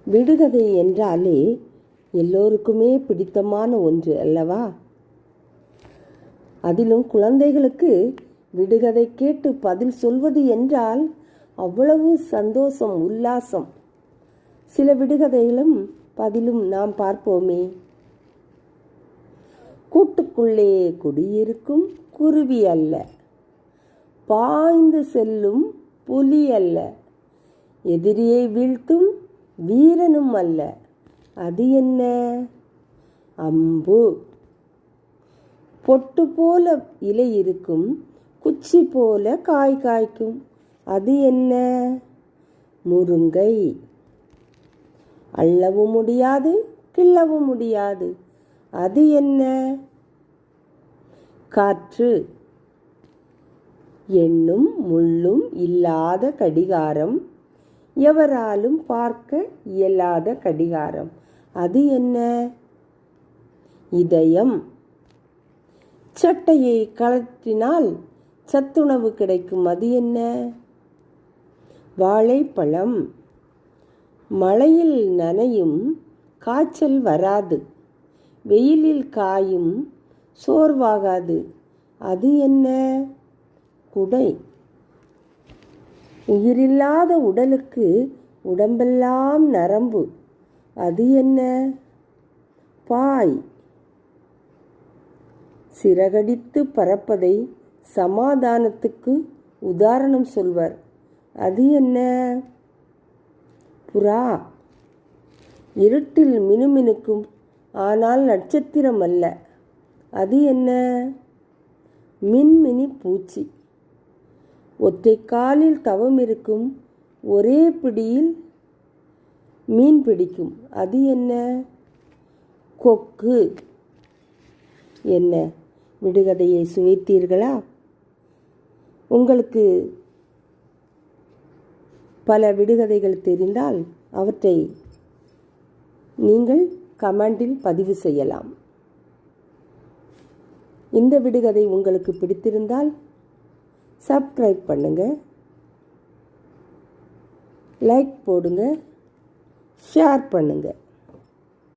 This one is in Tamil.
விடுகதை என்றாலே எல்லோருக்குமே பிடித்தமான ஒன்று அல்லவா? அதிலும் குழந்தைகளுக்கு விடுகதை கேட்டு பதில் சொல்வது என்றால் அவ்வளவு சந்தோஷம், உல்லாசம். சில விடுகதைகளும் பதிலும் நாம் பார்ப்போமே. கூட்டுக்குள்ளே குடியிருக்கும் குருவி அல்ல, பாய்ந்து செல்லும் புலி அல்ல, எதிரியை வீழ்த்தும் வீரனும் அல்ல, அது என்ன? அம்பு. பொட்டு போல இலை இருக்கும், குச்சி போல காய் காய்க்கும், அது என்ன? முருங்கை. அள்ளவும் முடியாது, கிள்ளவும் முடியாது, அது என்ன? காற்று. எண்ணும் முள்ளும் இல்லாத கடிகாரம், எவராலும் பார்க்க இயலாத கடிகாரம், அது என்ன? இதயம். சட்டையை கழற்றினால் சத்துணவு கிடைக்கும், அது என்ன? வாழைப்பழம். மழையில் நனையும், காய்ச்சல் வராது, வெயிலில் காயும், சோர்வாகாது, அது என்ன? குடை. உயிரில்லாத உடலுக்கு உடம்பெல்லாம் நரம்பு, அது என்ன? பாய். சிறகடித்து பறப்பதை சமாதானத்துக்கு உதாரணம் சொல்வர், அது என்ன? புறா. இருட்டில் மினுமினுக்கும், ஆனால் நட்சத்திரம் அல்ல, அது என்ன? மின்மினி பூச்சி. ஒற்றை காலில் தவம் இருக்கும், ஒரே பிடியில் மீன் பிடிக்கும், அது என்ன? கொக்கு. என்ன விடுகதையை சுவைத்தீர்களா? உங்களுக்கு பல விடுகதைகள் தெரிந்தால் அவற்றை நீங்கள் கமெண்டில் பதிவு செய்யலாம். இந்த விடுகதை உங்களுக்கு பிடித்திருந்தால் சப்ஸ்கிரைப் பண்ணுங்க, லைக் போடுங்க, ஷேர் பண்ணுங்க.